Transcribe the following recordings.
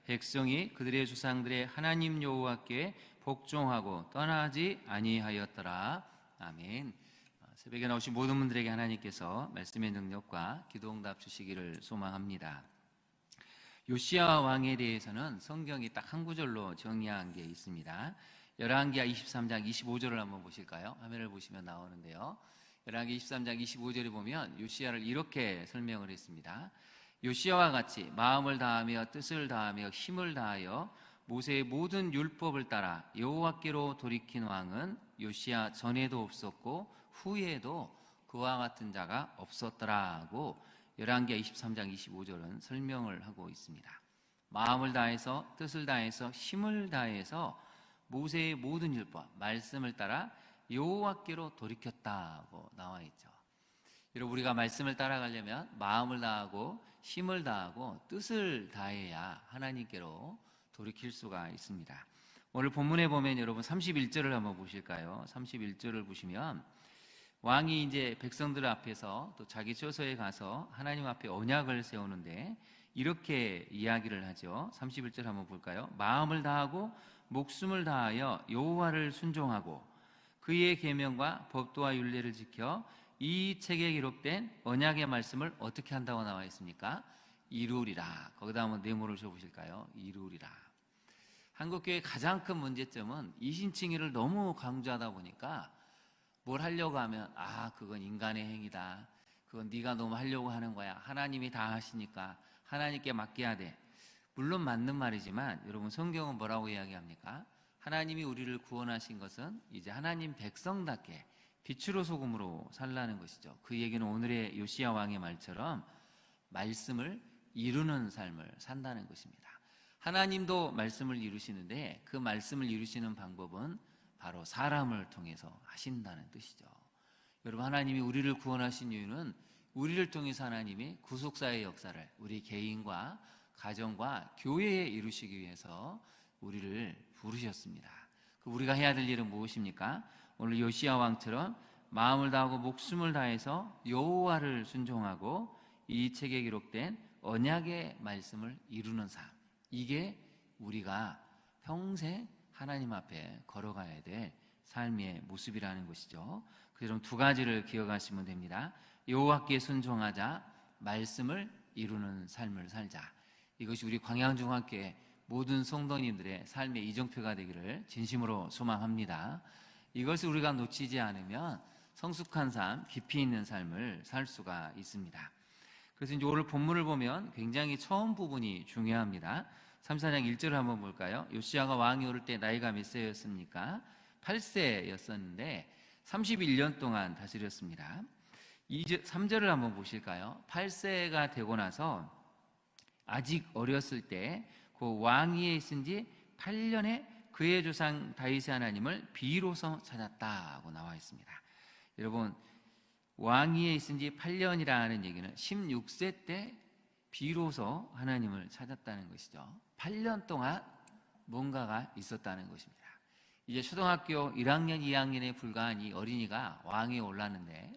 백성이 그들의 조상들의 하나님 여호와께 복종하고 떠나지 아니하였더라. 아멘. 새벽에 나오신 모든 분들에게 하나님께서 말씀의 능력과 기도응답 주시기를 소망합니다. 요시야 왕에 대해서는 성경이 딱 한 구절로 정리한 게 있습니다. 열왕기하 23장 25절을 한번 보실까요? 화면을 보시면 나오는데요. 열왕기 23장 25절에 보면 요시야를 이렇게 설명을 했습니다. 요시야와 같이 마음을 다하며 뜻을 다하며 힘을 다하여 모세의 모든 율법을 따라 여호와께로 돌이킨 왕은 요시야 전에도 없었고 후에도 그와 같은 자가 없었더라고 열왕기하 23장 25절은 설명을 하고 있습니다. 마음을 다해서 뜻을 다해서 힘을 다해서 모세의 모든 율법 말씀을 따라 여호와께로 돌이켰다고 나와 있죠. 여러분, 우리가 말씀을 따라가려면 마음을 다하고 힘을 다하고 뜻을 다해야 하나님께로 돌이킬 수가 있습니다. 오늘 본문에 보면 여러분 31절을 한번 보실까요? 31절을 보시면 왕이 이제 백성들 앞에서 또 자기 처소에 가서 하나님 앞에 언약을 세우는데 이렇게 이야기를 하죠. 31절 한번 볼까요? 마음을 다하고 목숨을 다하여 여호와를 순종하고 그의 계명과 법도와 율례를 지켜 이 책에 기록된 언약의 말씀을 어떻게 한다고 나와 있습니까? 이루리라. 거기다 한번 네모를 쳐보실까요? 이루리라. 한국교회의 가장 큰 문제점은 이신칭의를 너무 강조하다 보니까 뭘 하려고 하면 그건 인간의 행위다. 그건 네가 너무 하려고 하는 거야. 하나님이 다 하시니까 하나님께 맡겨야 돼. 물론 맞는 말이지만 여러분, 성경은 뭐라고 이야기합니까? 하나님이 우리를 구원하신 것은 이제 하나님 백성답게 빛으로 소금으로 살라는 것이죠. 그 얘기는 오늘의 요시야 왕의 말처럼 말씀을 이루는 삶을 산다는 것입니다. 하나님도 말씀을 이루시는데 그 말씀을 이루시는 방법은 바로 사람을 통해서 하신다는 뜻이죠. 여러분, 하나님이 우리를 구원하신 이유는 우리를 통해서 하나님이 구속사의 역사를 우리 개인과 가정과 교회에 이루시기 위해서 우리를 부르셨습니다. 우리가 해야 될 일은 무엇입니까? 오늘 요시야 왕처럼 마음을 다하고 목숨을 다해서 여호와를 순종하고 이 책에 기록된 언약의 말씀을 이루는 삶, 이게 우리가 평생 하나님 앞에 걸어가야 될 삶의 모습이라는 것이죠. 그럼 두 가지를 기억하시면 됩니다. 여호와께 순종하자, 말씀을 이루는 삶을 살자. 이것이 우리 광양중학교의 모든 성도님들의 삶의 이정표가 되기를 진심으로 소망합니다. 이것을 우리가 놓치지 않으면 성숙한 삶, 깊이 있는 삶을 살 수가 있습니다. 그래서 이제 오늘 본문을 보면 굉장히 처음 부분이 중요합니다. 3, 4장 1절을 한번 볼까요? 요시야가 왕이 오를 때 나이가 몇 세였습니까? 8세였었는데 31년 동안 다스렸습니다. 3절을 한번 보실까요? 8세가 되고 나서 아직 어렸을 때 그 왕위에 있은 지 8년에 그의 조상 다윗의 하나님을 비로소 찾았다고 나와 있습니다. 여러분, 왕위에 있은 지 8년이라는 얘기는 16세 때 비로소 하나님을 찾았다는 것이죠. 8년 동안 뭔가가 있었다는 것입니다. 이제 초등학교 1학년, 2학년에 불과한 이 어린이가 왕위에 올랐는데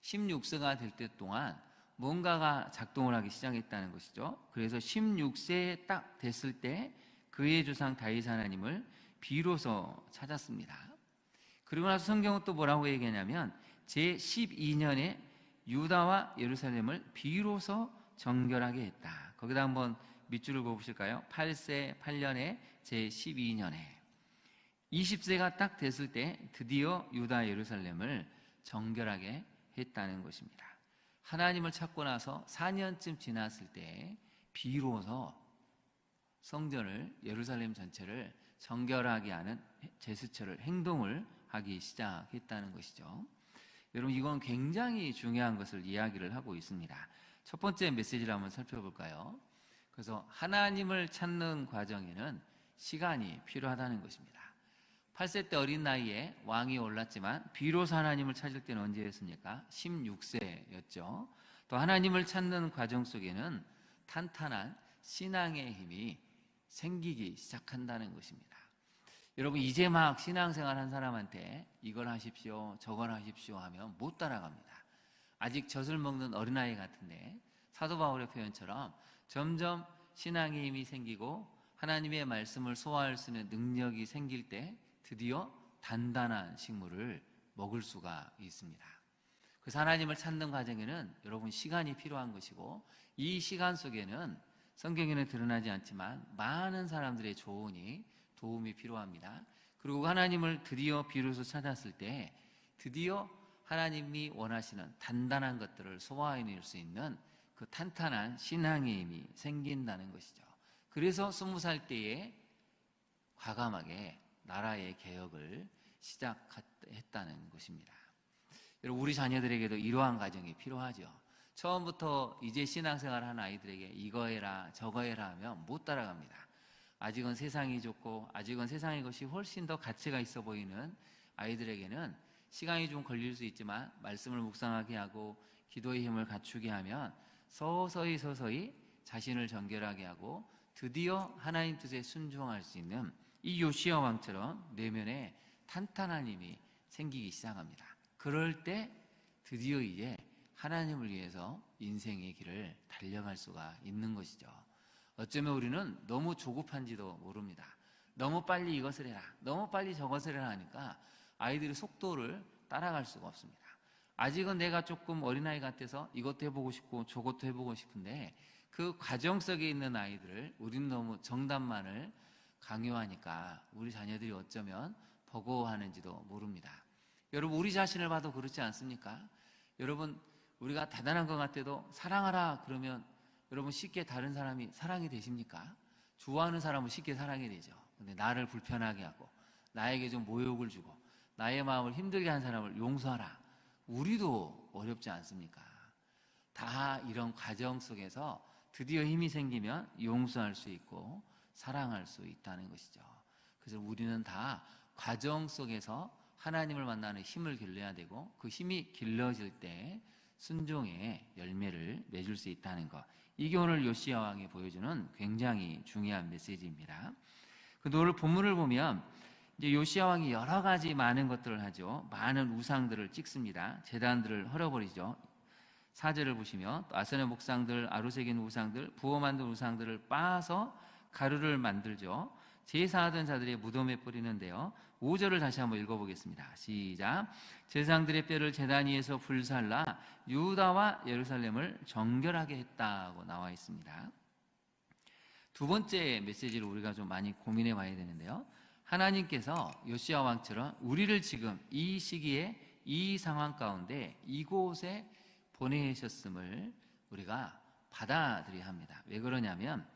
16세가 될 때 동안 뭔가가 작동을 하기 시작했다는 것이죠. 그래서 16세에 딱 됐을 때 그의 조상 다윗 하나님을 비로소 찾았습니다. 그리고 나서 성경은 또 뭐라고 얘기하냐면 제12년에 유다와 예루살렘을 비로소 정결하게 했다. 거기다 한번 밑줄을 그어보실까요? 8세 8년에 제12년에 20세가 딱 됐을 때 드디어 유다 예루살렘을 정결하게 했다는 것입니다. 하나님을 찾고 나서 4년쯤 지났을 때 비로소 성전을, 예루살렘 전체를 정결하게 하는 제스처를, 행동을 하기 시작했다는 것이죠. 여러분, 이건 굉장히 중요한 것을 이야기를 하고 있습니다. 첫 번째 메시지를 한번 살펴볼까요? 그래서 하나님을 찾는 과정에는 시간이 필요하다는 것입니다. 8세 때 어린 나이에 왕이 올랐지만 비로소 하나님을 찾을 때는 언제였습니까? 16세였죠. 또 하나님을 찾는 과정 속에는 탄탄한 신앙의 힘이 생기기 시작한다는 것입니다. 여러분, 이제 막 신앙생활 한 사람한테 이걸 하십시오, 저걸 하십시오 하면 못 따라갑니다. 아직 젖을 먹는 어린아이 같은데 사도 바울의 표현처럼 점점 신앙의 힘이 생기고 하나님의 말씀을 소화할 수 있는 능력이 생길 때 드디어 단단한 식물을 먹을 수가 있습니다. 그래서 하나님을 찾는 과정에는 여러분 시간이 필요한 것이고, 이 시간 속에는 성경에는 드러나지 않지만 많은 사람들의 조언이, 도움이 필요합니다. 그리고 하나님을 드디어 비로소 찾았을 때 드디어 하나님이 원하시는 단단한 것들을 소화해낼 수 있는 그 탄탄한 신앙의 힘이 생긴다는 것이죠. 그래서 20살 때에 과감하게 나라의 개혁을 시작했다는 것입니다. 여러분, 우리 자녀들에게도 이러한 과정이 필요하죠. 처음부터 이제 신앙생활 하는 아이들에게 이거 해라 저거 해라 하면 못 따라갑니다. 아직은 세상이 좋고 아직은 세상의 것이 훨씬 더 가치가 있어 보이는 아이들에게는 시간이 좀 걸릴 수 있지만 말씀을 묵상하게 하고 기도의 힘을 갖추게 하면 서서히 자신을 정결하게 하고 드디어 하나님 뜻에 순종할 수 있는 이 요시야 왕처럼 내면에 탄탄한 힘이 생기기 시작합니다. 그럴 때 드디어 이제 하나님을 위해서 인생의 길을 달려갈 수가 있는 것이죠. 어쩌면 우리는 너무 조급한지도 모릅니다. 너무 빨리 이것을 해라, 너무 빨리 저것을 해라 하니까 아이들의 속도를 따라갈 수가 없습니다. 아직은 내가 조금 어린아이 같아서 이것도 해보고 싶고 저것도 해보고 싶은데 그 과정 속에 있는 아이들을 우리는 너무 정답만을 강요하니까 우리 자녀들이 어쩌면 버거워하는지도 모릅니다. 여러분, 우리 자신을 봐도 그렇지 않습니까? 여러분, 우리가 대단한 것 같아도 사랑하라 그러면 여러분 쉽게 다른 사람이 사랑이 되십니까? 좋아하는 사람은 쉽게 사랑이 되죠. 근데 나를 불편하게 하고 나에게 좀 모욕을 주고 나의 마음을 힘들게 한 사람을 용서하라, 우리도 어렵지 않습니까? 다 이런 과정 속에서 드디어 힘이 생기면 용서할 수 있고 사랑할 수 있다는 것이죠. 그래서 우리는 다 과정 속에서 하나님을 만나는 힘을 길러야 되고, 그 힘이 길러질 때 순종의 열매를 맺을 수 있다는 것, 이게 오늘 요시야 왕이 보여주는 굉장히 중요한 메시지입니다. 그 오늘 본문을 보면 이제 요시야 왕이 여러 가지 많은 것들을 하죠. 많은 우상들을 찍습니다. 제단들을 헐어버리죠. 4절을 보시면 또 아세네 목상들, 아루새긴 우상들, 부어 만든 우상들을 빻아서 가루를 만들죠. 제사하던 자들의 무덤에 뿌리는데요. 5절을 다시 한번 읽어보겠습니다. 시작. 제사장들의 뼈를 제단 위에서 불살라 유다와 예루살렘을 정결하게 했다고 나와 있습니다. 두 번째 메시지를 우리가 좀 많이 고민해 봐야 되는데요. 하나님께서 요시야 왕처럼 우리를 지금 이 시기에 이 상황 가운데 이곳에 보내셨음을 우리가 받아들여야 합니다. 왜 그러냐면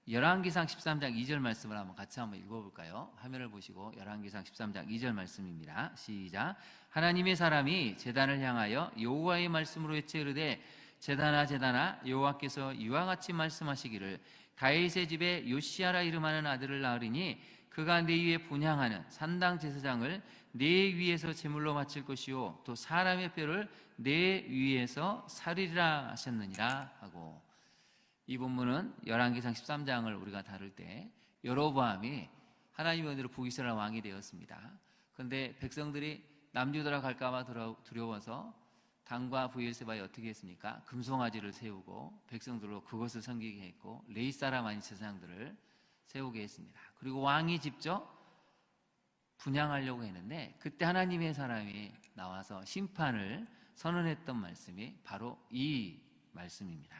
열왕기상 13장 2절 말씀을 한번 같이 한번 읽어볼까요? 화면을 보시고 열왕기상 13장 2절 말씀입니다. 시작. 하나님의 사람이 제단을 향하여 여호와의 말씀으로 외쳐 이르되 제단아 제단아 여호와께서 이와 같이 말씀하시기를 다윗의 집에 요시야라 이름하는 아들을 낳으리니 그가 내 위에 분향하는 산당 제사장을 내 위에서 제물로 바칠 것이요 또 사람의 뼈를 내 위에서 살리리라 하셨느니라 하고, 이 본문은 열왕기상 13장을 우리가 다룰 때 여로보암이 하나님의 은혜로 북이스라엘 왕이 되었습니다. 그런데 백성들이 남유다로 갈까봐 두려워서 단과 브엘세바에 어떻게 했습니까? 금송아지를 세우고 백성들로 그것을 섬기게 했고 레위 사람 아닌 제사장들을 세우게 했습니다. 그리고 왕이 직접 분향하려고 했는데 그때 하나님의 사람이 나와서 심판을 선언했던 말씀이 바로 이 말씀입니다.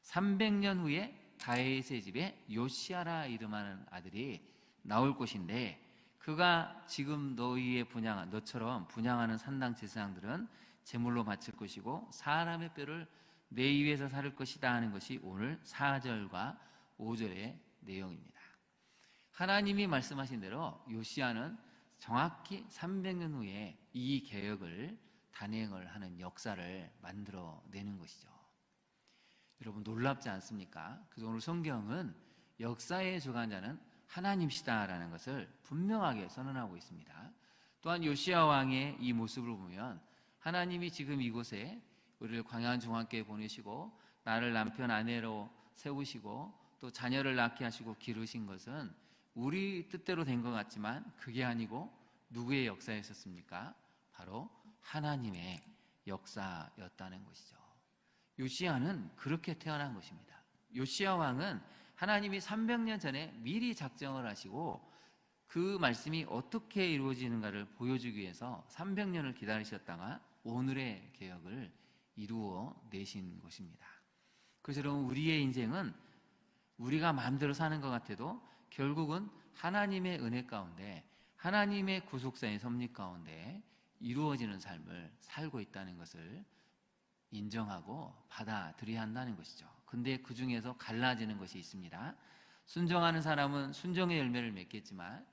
300년 후에 다윗의 집에 요시야라 이름하는 아들이 나올 것인데 그가 지금 너처럼 분향하는 산당 제사장들은 제물로 바칠 것이고 사람의 뼈를 내 위에서 살을 것이다 하는 것이 오늘 4절과 5절의 내용입니다. 하나님이 말씀하신 대로 요시야는 정확히 300년 후에 이 개혁을 단행을 하는 역사를 만들어내는 것이죠. 여러분 놀랍지 않습니까? 그래서 오늘 성경은 역사의 주관자는 하나님이시다라는 것을 분명하게 선언하고 있습니다. 또한 요시야 왕의 이 모습을 보면 하나님이 지금 이곳에 우리를 광야한 중앙교회 보내시고 나를 남편 아내로 세우시고 또 자녀를 낳게 하시고 기르신 것은 우리 뜻대로 된 것 같지만 그게 아니고 누구의 역사였었습니까? 바로 하나님의 역사였다는 것이죠. 요시야는 그렇게 태어난 것입니다. 요시야 왕은 하나님이 300년 전에 미리 작정을 하시고 그 말씀이 어떻게 이루어지는가를 보여주기 위해서 300년을 기다리셨다가 오늘의 개혁을 이루어 내신 것입니다. 그래서 여러분, 우리의 인생은 우리가 마음대로 사는 것 같아도 결국은 하나님의 은혜 가운데, 하나님의 구속사의 섭리 가운데 이루어지는 삶을 살고 있다는 것을 인정하고 받아들여야 한다는 것이죠. 근데 그 중에서 갈라지는 것이 있습니다. 순종하는 사람은 순종의 열매를 맺겠지만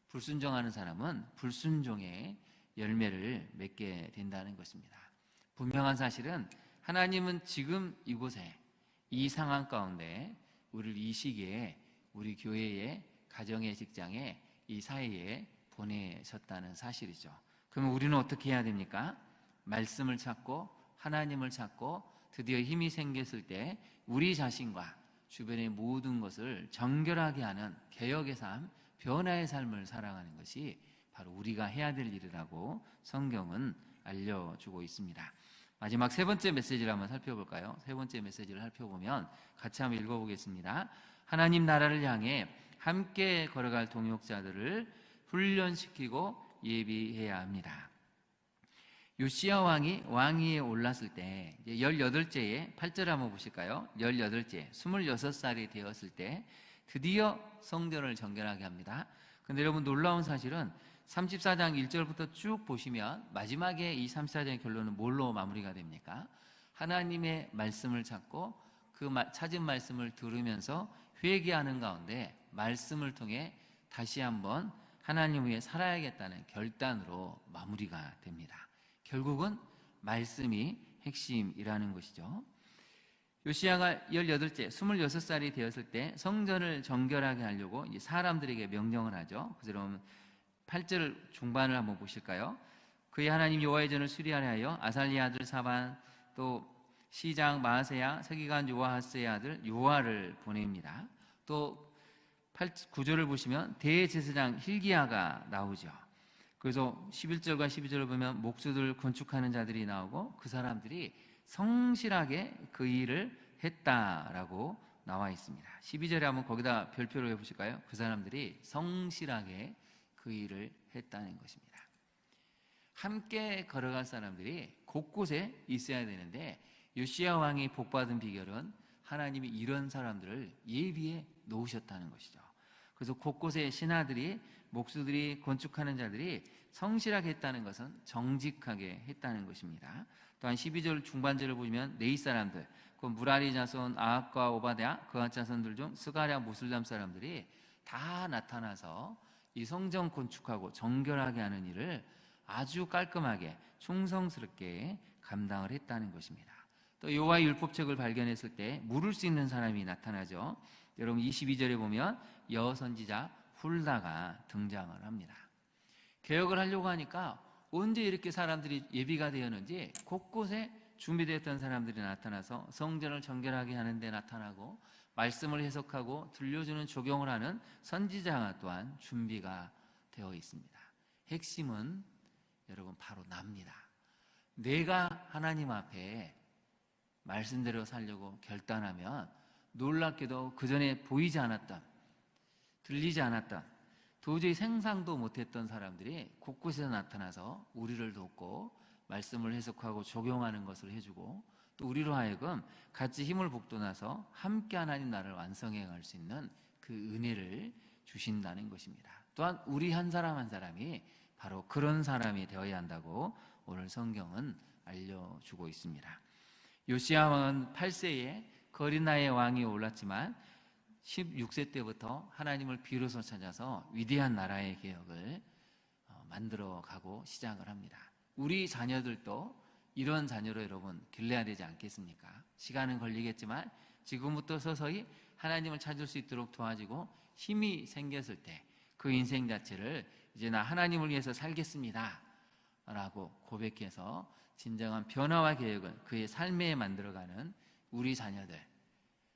불순종하는 사람은 불순종의 열매를 맺게 된다는 것입니다. 분명한 사실은 하나님은 지금 이곳에, 이 상황 가운데 우리를 이 시기에 우리 교회에, 가정의, 직장에, 이 사회에 보내셨다는 사실이죠. 그러면 우리는 어떻게 해야 됩니까? 말씀을 찾고 하나님을 찾고 드디어 힘이 생겼을 때 우리 자신과 주변의 모든 것을 정결하게 하는 개혁의 삶, 변화의 삶을 살아가는 것이 바로 우리가 해야 될 일이라고 성경은 알려주고 있습니다. 마지막 세 번째 메시지를 한번 살펴볼까요? 세 번째 메시지를 살펴보면 같이 한번 읽어보겠습니다. 하나님 나라를 향해 함께 걸어갈 동역자들을 훈련시키고 예비해야 합니다. 요시야 왕이 왕위에 올랐을 때 18제에 8절 한번 보실까요? 18제, 26살이 되었을 때 드디어 성전을 정결하게 합니다. 근데 여러분, 놀라운 사실은 34장 1절부터 쭉 보시면 마지막에 이 34장의 결론은 뭘로 마무리가 됩니까? 하나님의 말씀을 찾고 그 찾은 말씀을 들으면서 회개하는 가운데 말씀을 통해 다시 한번 하나님 위해 살아야겠다는 결단으로 마무리가 됩니다. 결국은 말씀이 핵심이라는 것이죠. 요시야가 18째, 26살이 되었을 때 성전을 정결하게 하려고 이제 사람들에게 명령을 하죠. 그래서 여러분 8절 중반을 한번 보실까요? 그의 하나님 여호와의 전을 수리하려 하여 아살리아 아들 사반, 또 시장 마아세야, 서기관 요아하스의 아들 요아를 보냅니다. 또 9절을 보시면 대제사장 hil기야가 나오죠. 그래서 11절과 12절을 보면 목수들 건축하는 자들이 나오고 그 사람들이 성실하게 그 일을 했다라고 나와 있습니다. 12절에 한번 거기다 별표를 해보실까요? 그 사람들이 성실하게 그 일을 했다는 것입니다. 함께 걸어갈 사람들이 곳곳에 있어야 되는데 요시야 왕이 복받은 비결은 하나님이 이런 사람들을 예비해 놓으셨다는 것이죠. 그래서 곳곳에 신하들이, 목수들이, 건축하는 자들이 성실하게 했다는 것은 정직하게 했다는 것입니다. 또한 12절 중반절을 보면 네이 사람들, 그 무라리 자손 아합과 오바댜, 그앗 자손들 중 스가랴 모슬람 사람들이 다 나타나서 이 성전 건축하고 정결하게 하는 일을 아주 깔끔하게 충성스럽게 감당을 했다는 것입니다. 또 여호와의 율법책을 발견했을 때 물을 수 있는 사람이 나타나죠. 여러분 22절에 보면 여선지자 훌다가 등장을 합니다. 개혁을 하려고 하니까 언제 이렇게 사람들이 예비가 되었는지 곳곳에 준비되었던 사람들이 나타나서 성전을 정결하게 하는 데 나타나고 말씀을 해석하고 들려주는 적용을 하는 선지자가 또한 준비가 되어 있습니다. 핵심은 여러분 바로 납니다. 내가 하나님 앞에 말씀대로 살려고 결단하면 놀랍게도 그전에 보이지 않았던, 들리지 않았던, 도저히 생상도 못했던 사람들이 곳곳에서 나타나서 우리를 돕고 말씀을 해석하고 적용하는 것을 해주고 또 우리로 하여금 같이 힘을 북돋아서 함께 하나님 나라를 완성해 갈 수 있는 그 은혜를 주신다는 것입니다. 또한 우리 한 사람 한 사람이 바로 그런 사람이 되어야 한다고 오늘 성경은 알려주고 있습니다. 요시야 왕은 8세에 어린 나이에 왕이 올랐지만 16세 때부터 하나님을 비로소 찾아서 위대한 나라의 개혁을 만들어가고 시작을 합니다. 우리 자녀들도 이런 자녀로 여러분 길러야 되지 않겠습니까? 시간은 걸리겠지만 지금부터 서서히 하나님을 찾을 수 있도록 도와주고 힘이 생겼을 때 그 인생 자체를 이제 나 하나님을 위해서 살겠습니다 라고 고백해서 진정한 변화와 개혁을 그의 삶에 만들어가는 우리 자녀들,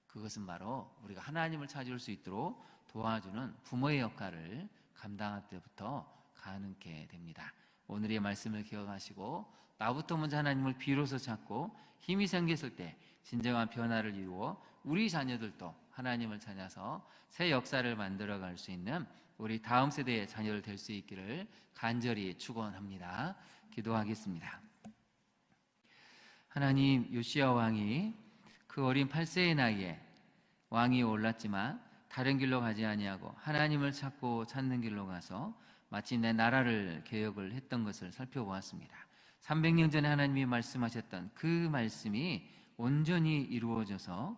그것은 바로 우리가 하나님을 찾을 수 있도록 도와주는 부모의 역할을 감당할 때부터 가능케 됩니다. 오늘의 말씀을 기억하시고 나부터 먼저 하나님을 비로소 찾고 힘이 생겼을 때 진정한 변화를 이루어 우리 자녀들도 하나님을 찾아서 새 역사를 만들어갈 수 있는 우리 다음 세대의 자녀를 될 수 있기를 간절히 축원합니다. 기도하겠습니다. 하나님, 요시야 왕이 그 어린 8세의 나이에 왕이 올랐지만 다른 길로 가지 아니하고 하나님을 찾는 길로 가서 마침내 나라를 개혁을 했던 것을 살펴보았습니다. 300년 전에 하나님이 말씀하셨던 그 말씀이 온전히 이루어져서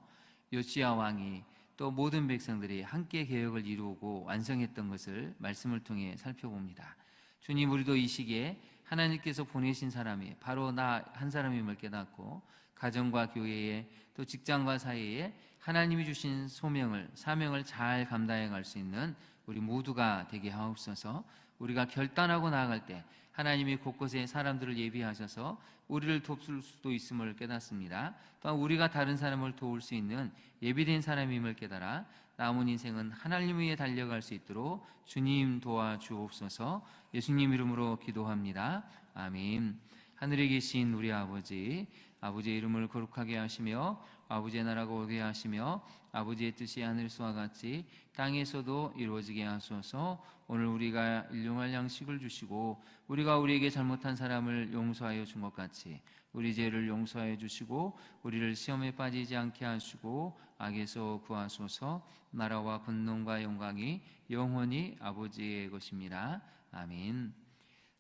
요시야 왕이 또 모든 백성들이 함께 개혁을 이루고 완성했던 것을 말씀을 통해 살펴봅니다. 주님, 우리도 이 시기에 하나님께서 보내신 사람이 바로 나 한 사람임을 깨닫고 가정과 교회에 또 직장과 사회에 하나님이 주신 사명을 잘 감당해 갈 수 있는 우리 모두가 되게 하옵소서. 우리가 결단하고 나아갈 때 하나님이 곳곳에 사람들을 예비하셔서 우리를 돕을 수도 있음을 깨닫습니다. 또한 우리가 다른 사람을 도울 수 있는 예비된 사람임을 깨달아 남은 인생은 하나님 위에 달려갈 수 있도록 주님 도와주옵소서. 예수님 이름으로 기도합니다. 아멘. 하늘에 계신 우리 아버지의 이름을 거룩하게 하시며 아버지의 나라가 오게 하시며 아버지의 뜻이 하늘에서와 같이 땅에서도 이루어지게 하소서. 오늘 우리가 일용할 양식을 주시고 우리가 우리에게 잘못한 사람을 용서하여 준 것 같이 우리 죄를 용서하여 주시고 우리를 시험에 빠지지 않게 하시고 악에서 구하소서. 나라와 권능과 영광이 영원히 아버지의 것입니다. 아멘.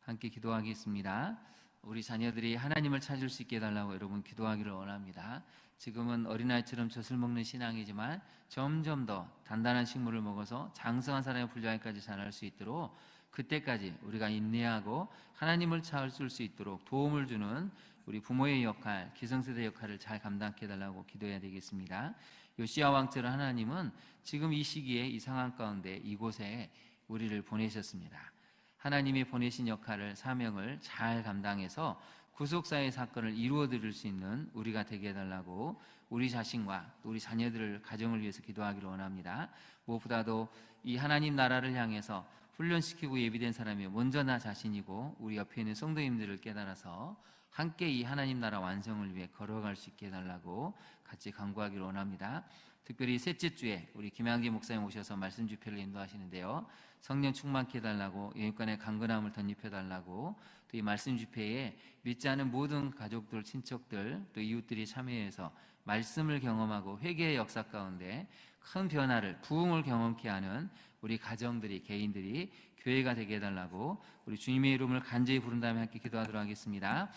함께 기도하겠습니다. 우리 자녀들이 하나님을 찾을 수 있게 해달라고 여러분 기도하기를 원합니다. 지금은 어린아이처럼 젖을 먹는 신앙이지만 점점 더 단단한 식물을 먹어서 장성한 사람의 분량까지 자랄 수 있도록 그때까지 우리가 인내하고 하나님을 찾을 수 있도록 도움을 주는 우리 부모의 역할, 기성세대 역할을 잘 감당해 달라고 기도해야 되겠습니다. 요시야 왕처럼 하나님은 지금 이 시기에 이 상황 가운데 이곳에 우리를 보내셨습니다. 하나님이 보내신 역할을, 사명을 잘 감당해서 구속사의 사건을 이루어 드릴 수 있는 우리가 되게 해달라고 우리 자신과 또 우리 자녀들을, 가정을 위해서 기도하기를 원합니다. 무엇보다도 이 하나님 나라를 향해서 훈련시키고 예비된 사람이 먼저 나 자신이고 우리 옆에 있는 성도님들을 깨달아서 함께 이 하나님 나라 완성을 위해 걸어갈 수 있게 해달라고 같이 간구하기를 원합니다. 특별히 셋째 주에 우리 김양기 목사님 오셔서 말씀 집회를 인도하시는데요. 성령 충만케 해달라고, 영육간의 강건함을 덧입혀달라고, 또 이 말씀 집회에 믿지 않은 모든 가족들, 친척들, 또 이웃들이 참여해서 말씀을 경험하고 회개의 역사 가운데 큰 변화를, 부흥을 경험케 하는 우리 가정들이, 개인들이 교회가 되게 해달라고 우리 주님의 이름을 간절히 부른 다음에 함께 기도하도록 하겠습니다.